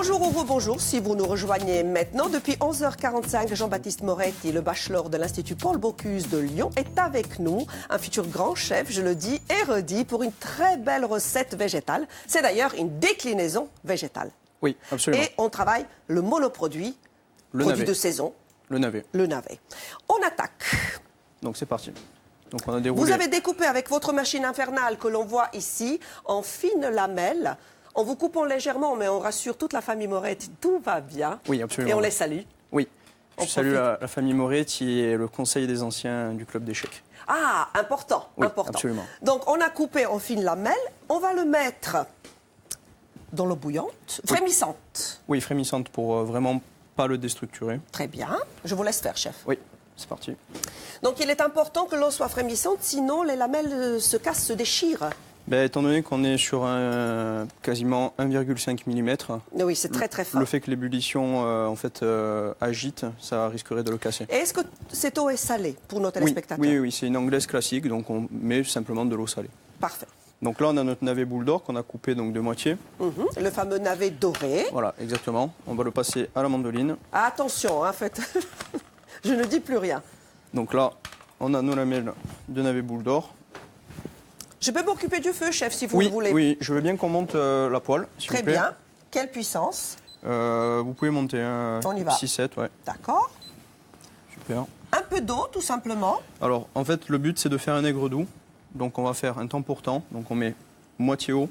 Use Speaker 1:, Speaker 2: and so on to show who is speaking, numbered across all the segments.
Speaker 1: Bonjour ou rebonjour si vous nous rejoignez maintenant. Depuis 11h45, Jean-Baptiste Moretti, le bachelor de l'Institut Paul Bocuse de Lyon, est avec nous. Un futur grand chef, je le dis et redis, pour une très belle recette végétale. C'est d'ailleurs une déclinaison végétale.
Speaker 2: Oui, absolument.
Speaker 1: Et on travaille le monoproduit, produit de saison.
Speaker 2: Le navet.
Speaker 1: Le navet. On attaque.
Speaker 2: Donc c'est parti. Donc on a déroulé.
Speaker 1: Vous avez découpé avec votre machine infernale que l'on voit ici en fines lamelles. En vous coupant légèrement, mais on rassure toute la famille Moretti, tout va bien.
Speaker 2: Oui, absolument.
Speaker 1: Et on les salue.
Speaker 2: Oui.
Speaker 1: On
Speaker 2: Je salue
Speaker 1: profite.
Speaker 2: la famille Moretti et le conseil des anciens du club d'échecs.
Speaker 1: Ah, important,
Speaker 2: Oui,
Speaker 1: important.
Speaker 2: absolument.
Speaker 1: Donc, on a coupé en fines lamelles. On va le mettre dans l'eau bouillante, frémissante.
Speaker 2: Oui, frémissante pour vraiment pas le déstructurer.
Speaker 1: Très bien. Je vous laisse faire, chef.
Speaker 2: Oui, c'est parti.
Speaker 1: Donc, il est important que l'eau soit frémissante, sinon les lamelles se cassent, se déchirent.
Speaker 2: Ben, étant donné qu'on est sur quasiment 1,5 mm,
Speaker 1: Oui, c'est très, très fin.
Speaker 2: le fait que l'ébullition agite, ça risquerait de le casser.
Speaker 1: Et est-ce que cette eau est salée pour nos téléspectateurs?
Speaker 2: Oui, c'est une anglaise classique, donc on met simplement de l'eau salée.
Speaker 1: Parfait.
Speaker 2: Donc là, on a notre navet boule d'or qu'on a coupé donc de moitié.
Speaker 1: Le fameux navet doré.
Speaker 2: Voilà, exactement. On va le passer à la mandoline.
Speaker 1: Ah, attention, hein, faites... Je ne dis plus rien.
Speaker 2: Donc là, on a nos lamelles de navet boule d'or.
Speaker 1: Je peux m'occuper du feu, chef, si vous le voulez.
Speaker 2: Oui, je veux bien qu'on monte la poêle, s'il
Speaker 1: Très
Speaker 2: vous plaît.
Speaker 1: bien. Quelle puissance?
Speaker 2: Vous pouvez monter
Speaker 1: On y va.
Speaker 2: 6-7, ouais.
Speaker 1: D'accord.
Speaker 2: Super.
Speaker 1: Un peu d'eau, tout simplement.
Speaker 2: Alors, en fait, le but, c'est de faire un aigre doux. Donc, on va faire un temps pour temps. Donc, on met moitié eau.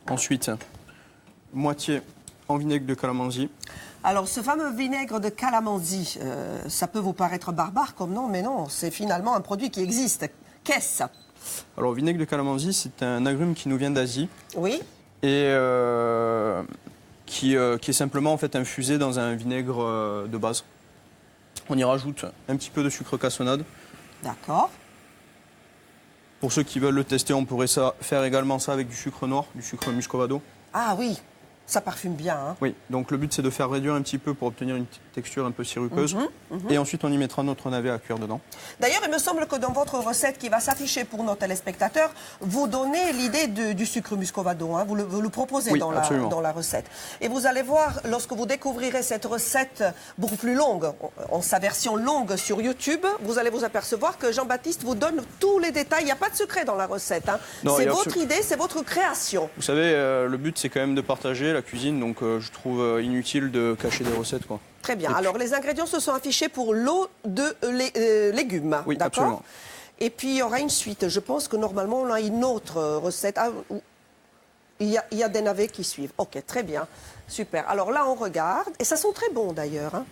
Speaker 2: Ensuite, moitié en vinaigre de calamansi.
Speaker 1: Alors, ce fameux vinaigre de calamansi, ça peut vous paraître barbare comme nom, mais non, c'est finalement un produit qui existe. Qu'est-ce?
Speaker 2: Alors, vinaigre de calamansi, c'est un agrume qui nous vient d'Asie
Speaker 1: Oui.
Speaker 2: et qui est simplement en fait infusé dans un vinaigre de base. On y rajoute un petit peu de sucre cassonade.
Speaker 1: D'accord.
Speaker 2: Pour ceux qui veulent le tester, on pourrait faire également ça avec du sucre noir, du sucre muscovado.
Speaker 1: Ah oui, ça parfume bien. Hein.
Speaker 2: Oui, donc le but c'est de faire réduire un petit peu pour obtenir une texture un peu sirupeuse. Et ensuite on y mettra notre navet à cuire dedans.
Speaker 1: D'ailleurs, il me semble que dans votre recette qui va s'afficher pour nos téléspectateurs, vous donnez l'idée du sucre muscovado. Hein. Vous le proposez
Speaker 2: Oui,
Speaker 1: dans la recette. Et vous allez voir, lorsque vous découvrirez cette recette beaucoup plus longue, en sa version longue sur YouTube, vous allez vous apercevoir que Jean-Baptiste vous donne tous les détails. Il n'y a pas de secret dans la recette. Hein. C'est votre idée, c'est votre création.
Speaker 2: Vous savez, le but c'est quand même de partager la cuisine, donc je trouve inutile de cacher des recettes, quoi.
Speaker 1: Très bien. Alors, les ingrédients se sont affichés pour l'eau de légumes.
Speaker 2: Oui,
Speaker 1: d'accord.
Speaker 2: absolument.
Speaker 1: Et puis, il y aura une suite. Je pense que normalement, on a une autre recette. Ah, il y a des navets qui suivent. OK, très bien. Super. Alors là, on regarde. Et ça sent très bon, d'ailleurs. Hein.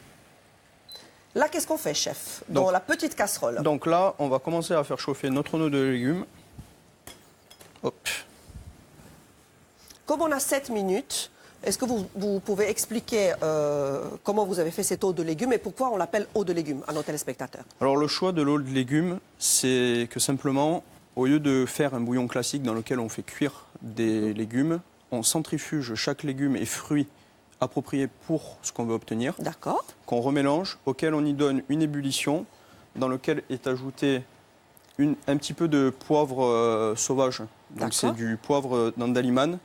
Speaker 1: Là, qu'est-ce qu'on fait, chef? Dans la petite casserole.
Speaker 2: Donc là, on va commencer à faire chauffer notre eau de légumes. Hop.
Speaker 1: Comme on a 7 minutes, est-ce que vous pouvez expliquer comment vous avez fait cette eau de légumes et pourquoi on l'appelle eau de légumes à nos téléspectateurs?
Speaker 2: Alors le choix de l'eau de légumes, c'est que simplement, au lieu de faire un bouillon classique dans lequel on fait cuire des légumes, on centrifuge chaque légume et fruit approprié pour ce qu'on veut obtenir.
Speaker 1: D'accord.
Speaker 2: Qu'on remélange, auquel on y donne une ébullition, dans lequel est ajouté un petit peu de poivre sauvage. Donc c'est du poivre d'Andaliman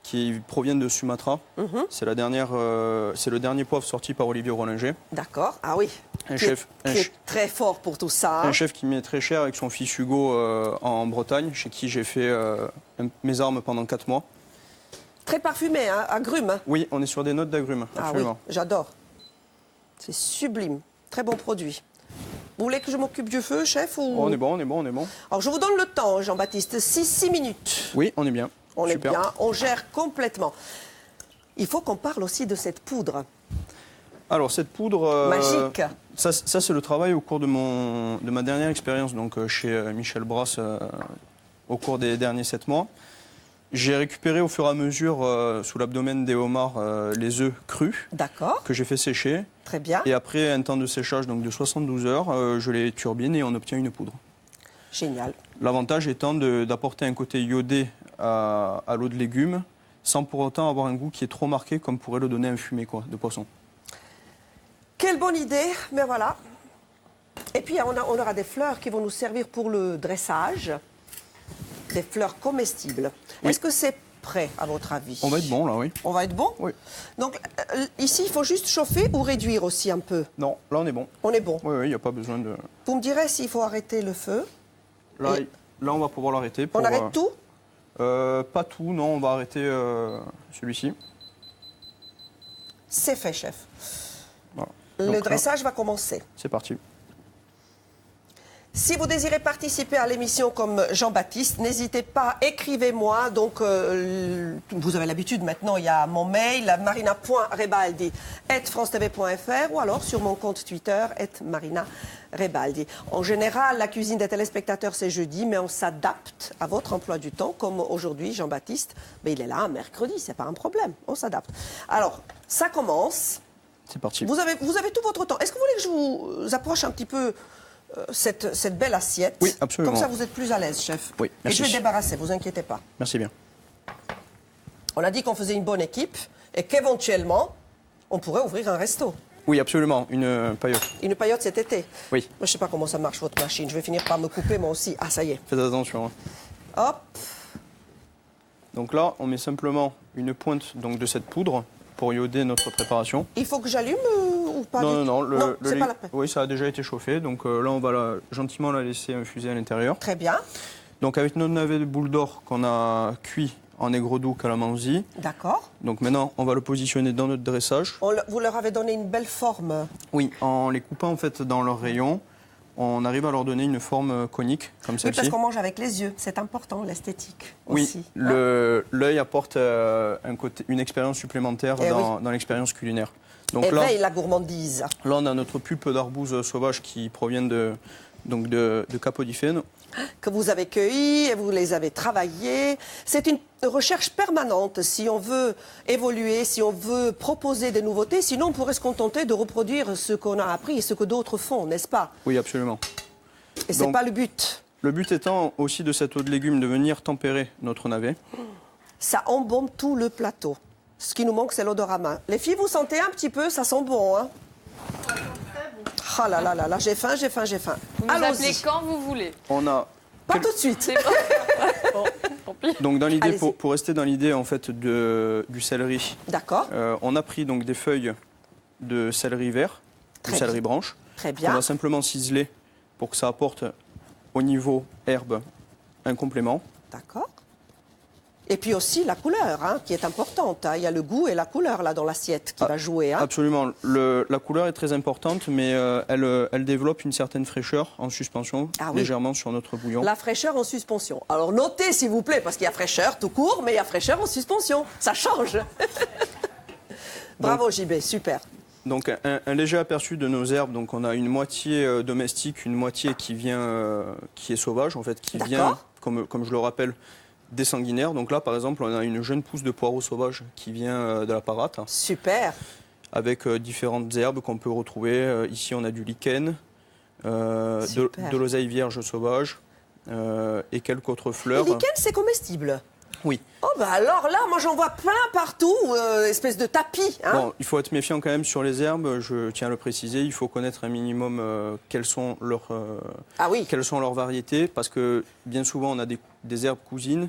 Speaker 2: qui provient de Sumatra. C'est le dernier poivre sorti par Olivier Rollinger.
Speaker 1: D'accord, ah oui. Qui est très fort pour tout ça.
Speaker 2: Un chef qui m'est très cher avec son fils Hugo en Bretagne, chez qui j'ai fait mes armes pendant 4 mois.
Speaker 1: Très parfumé, hein, agrumes. Hein.
Speaker 2: Oui, on est sur des notes d'agrumes, absolument.
Speaker 1: Oui, j'adore. C'est sublime, très bon produit. Vous voulez que je m'occupe du feu, chef ou...
Speaker 2: On est bon.
Speaker 1: Alors, je vous donne le temps, Jean-Baptiste. 6 minutes.
Speaker 2: Oui, on est bien.
Speaker 1: On est bien, on gère complètement. Il faut qu'on parle aussi de cette poudre.
Speaker 2: Alors, cette poudre...
Speaker 1: magique.
Speaker 2: Ça c'est le travail au cours de ma dernière expérience donc, chez Michel Brasse au cours des derniers 7 mois. J'ai récupéré au fur et à mesure, sous l'abdomen des homards, les œufs crus que j'ai fait sécher.
Speaker 1: Très bien.
Speaker 2: Et après un temps de séchage donc, de 72 heures, je les turbine et on obtient une poudre.
Speaker 1: Génial.
Speaker 2: L'avantage étant d'apporter un côté iodé à l'eau de légumes sans pour autant avoir un goût qui est trop marqué comme pourrait le donner un fumé de poisson.
Speaker 1: Quelle bonne idée, mais voilà. Et puis on aura des fleurs qui vont nous servir pour le dressage. Des fleurs comestibles. Oui. Est-ce que c'est prêt, à votre avis?
Speaker 2: On va être bon, là, oui.
Speaker 1: On va être bon?
Speaker 2: Oui.
Speaker 1: Donc, ici, il faut juste chauffer ou réduire aussi un peu?
Speaker 2: Non, là, on est bon.
Speaker 1: On est bon?
Speaker 2: Oui, oui, il n'y a pas besoin de...
Speaker 1: Vous me direz s'il faut arrêter le feu?
Speaker 2: Là, on va pouvoir l'arrêter.
Speaker 1: On arrête tout?
Speaker 2: Pas tout, non, on va arrêter celui-ci.
Speaker 1: C'est fait, chef.
Speaker 2: Voilà.
Speaker 1: Le dressage va commencer.
Speaker 2: C'est parti.
Speaker 1: Si vous désirez participer à l'émission comme Jean-Baptiste, n'hésitez pas, écrivez-moi. Donc, vous avez l'habitude maintenant, il y a mon mail, marina.rebaldi@francetv.fr ou alors sur mon compte Twitter, @marina-rebaldi. En général, la cuisine des téléspectateurs, c'est jeudi, mais on s'adapte à votre emploi du temps. Comme aujourd'hui, Jean-Baptiste, mais il est là mercredi, c'est pas un problème, on s'adapte. Alors, ça commence.
Speaker 2: C'est parti.
Speaker 1: Vous avez tout votre temps. Est-ce que vous voulez que je vous approche un petit peu cette belle assiette?
Speaker 2: Oui, absolument.
Speaker 1: Comme ça, vous êtes plus à l'aise, chef.
Speaker 2: Oui, merci.
Speaker 1: Et je vais débarrasser, vous inquiétez pas.
Speaker 2: Merci bien.
Speaker 1: On a dit qu'on faisait une bonne équipe et qu'éventuellement, on pourrait ouvrir un resto.
Speaker 2: Oui, absolument, une paillote.
Speaker 1: Une paillote cet été.
Speaker 2: Oui.
Speaker 1: Moi, je ne sais pas comment ça marche, votre machine. Je vais finir par me couper, moi aussi. Ah, ça y est.
Speaker 2: Faites attention.
Speaker 1: Hop.
Speaker 2: Donc là, on met simplement une pointe donc, de cette poudre pour ioder notre préparation.
Speaker 1: Il faut que j'allume ou pas?
Speaker 2: Non,
Speaker 1: c'est pas la peine.
Speaker 2: Oui, ça a déjà été chauffé. Donc là, on va gentiment la laisser infuser à l'intérieur.
Speaker 1: Très bien.
Speaker 2: Donc avec notre navet de boule d'or qu'on a cuit en aigre doux calamansi.
Speaker 1: D'accord.
Speaker 2: Donc maintenant, on va le positionner dans notre dressage.
Speaker 1: Vous leur avez donné une belle forme.
Speaker 2: Oui, en les coupant en fait dans leurs rayons, on arrive à leur donner une forme conique comme
Speaker 1: Oui,
Speaker 2: celle-ci.
Speaker 1: parce qu'on mange avec les yeux. C'est important, l'esthétique aussi.
Speaker 2: Oui, l'œil apporte une expérience supplémentaire dans l'expérience culinaire. Donc
Speaker 1: éveille la gourmandise.
Speaker 2: Là, on a notre pulpe d'arbouze sauvage qui provient de Capodiphéne.
Speaker 1: Que vous avez cueillis et vous les avez travaillés. C'est une recherche permanente si on veut évoluer, si on veut proposer des nouveautés. Sinon, on pourrait se contenter de reproduire ce qu'on a appris et ce que d'autres font, n'est-ce pas?
Speaker 2: Oui, absolument.
Speaker 1: Et ce n'est pas le but.
Speaker 2: Le but étant aussi de cette eau de légumes de venir tempérer notre navet.
Speaker 1: Ça embaume tout le plateau. Ce qui nous manque, c'est l'odorama. Les filles, vous sentez un petit peu, ça sent bon, hein? Ah là là là là, j'ai faim.
Speaker 3: Vous nous appelez quand vous voulez.
Speaker 2: On a...
Speaker 1: Pas tout de suite.
Speaker 3: Bon, tant pis.
Speaker 2: Donc dans l'idée, pour rester dans l'idée en fait du céleri.
Speaker 1: D'accord.
Speaker 2: On a pris donc des feuilles de céleri vert, du céleri branche.
Speaker 1: Très bien.
Speaker 2: On va simplement ciseler pour que ça apporte au niveau herbe un complément.
Speaker 1: D'accord. Et puis aussi la couleur, hein, qui est importante. Hein. Il y a le goût et la couleur là dans l'assiette qui va jouer. Hein.
Speaker 2: Absolument. La couleur est très importante, mais elle développe une certaine fraîcheur en suspension, légèrement sur notre bouillon.
Speaker 1: La fraîcheur en suspension. Alors notez s'il vous plaît, parce qu'il y a fraîcheur tout court, mais il y a fraîcheur en suspension. Ça change. Bravo JB, super.
Speaker 2: Donc un léger aperçu de nos herbes. Donc on a une moitié domestique, une moitié qui est sauvage, en fait, qui vient, comme je le rappelle, des sanguinaires. Donc là, par exemple, on a une jeune pousse de poireau sauvage qui vient de la parate.
Speaker 1: Super.
Speaker 2: Avec différentes herbes qu'on peut retrouver. Ici, on a du lichen, de l'oseille vierge sauvage et quelques autres fleurs.
Speaker 1: Le lichen, c'est comestible?
Speaker 2: Oui.
Speaker 1: Oh bah alors là, moi j'en vois plein partout, espèce de tapis. Hein.
Speaker 2: Bon, il faut être méfiant quand même sur les herbes, je tiens à le préciser. Il faut connaître un minimum quelles sont leurs variétés, parce que bien souvent on a des herbes cousines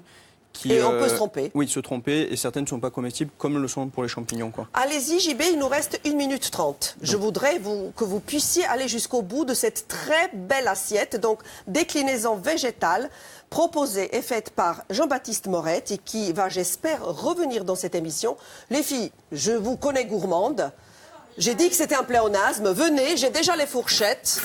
Speaker 2: qui...
Speaker 1: Et on peut se tromper.
Speaker 2: Oui, se tromper, et certaines ne sont pas comestibles, comme le sont pour les champignons.
Speaker 1: Allez-y JB, il nous reste 1 minute 30. Je voudrais que vous puissiez aller jusqu'au bout de cette très belle assiette, donc déclinaison végétale, proposée et faite par Jean-Baptiste Moretti, et qui va, j'espère, revenir dans cette émission. Les filles, je vous connais gourmandes. J'ai dit que c'était un pléonasme. Venez, j'ai déjà les fourchettes.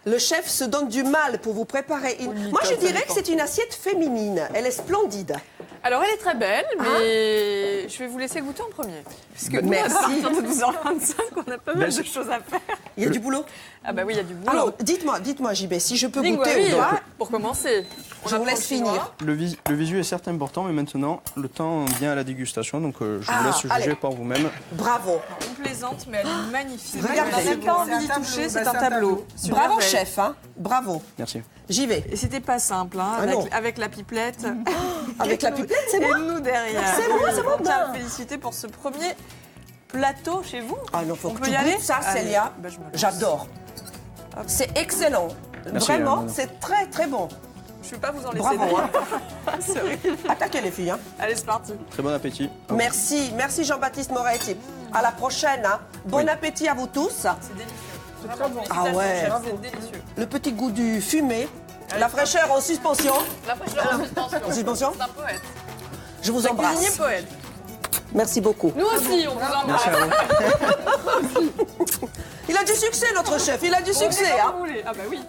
Speaker 1: Le chef se donne du mal pour vous préparer une... Moi, je dirais que c'est une assiette féminine. Elle est splendide.
Speaker 3: Alors, elle est très belle, mais je vais vous laisser goûter en premier. Parce que
Speaker 1: merci.
Speaker 3: À partir de 12h25, on a pas mal de choses à faire.
Speaker 1: Il y a du boulot?
Speaker 3: Ah bah oui, il y a du boulot.
Speaker 1: Alors, dites-moi JB, si je peux goûter ou pas.
Speaker 3: Pour commencer,
Speaker 1: je vous laisse finir.
Speaker 2: Le visu est certes important, mais maintenant, le temps vient à la dégustation. Donc, je vous laisse juger par vous-même.
Speaker 1: Bravo.
Speaker 3: On plaisante, mais elle est magnifique.
Speaker 1: Regardez.
Speaker 3: On n'a même pas envie d'y toucher, c'est un tableau.
Speaker 1: Bravo, chef. Hein. Bravo.
Speaker 2: Merci.
Speaker 1: J'y vais.
Speaker 3: Et c'était pas simple, hein, avec la pipelette.
Speaker 1: Avec la pipelette, c'est moi.
Speaker 3: Et nous derrière.
Speaker 1: C'est moi.
Speaker 3: On tient à le féliciter pour ce premier plateau chez vous.
Speaker 1: Ah non, faut
Speaker 3: on
Speaker 1: que
Speaker 3: peut
Speaker 1: tu
Speaker 3: y aller.
Speaker 1: goûtes ça, Célia. J'adore. C'est excellent.
Speaker 2: Merci,
Speaker 1: Vraiment, c'est très très bon.
Speaker 3: Je ne vais pas vous en laisser.
Speaker 1: Bravo. Hein.
Speaker 3: C'est vrai.
Speaker 1: Attaquez les filles. Hein.
Speaker 3: Allez, c'est parti.
Speaker 2: Très bon appétit.
Speaker 1: Merci, merci Jean-Baptiste Moretti. À la prochaine. Hein. Bon appétit à vous tous.
Speaker 3: C'est délicieux. C'est très bon.
Speaker 1: Ah ouais.
Speaker 3: C'est délicieux.
Speaker 1: Le petit goût du fumé, la fraîcheur en suspension.
Speaker 3: La fraîcheur en suspension.
Speaker 1: En suspension.
Speaker 3: C'est un poète.
Speaker 1: Je vous embrasse.
Speaker 3: Cuisinier poète.
Speaker 1: Merci beaucoup.
Speaker 3: Nous aussi, on vous embrasse.
Speaker 2: Merci à vous.
Speaker 1: Il a du succès, notre chef. Il a du succès. Hein.
Speaker 3: Ah bah oui.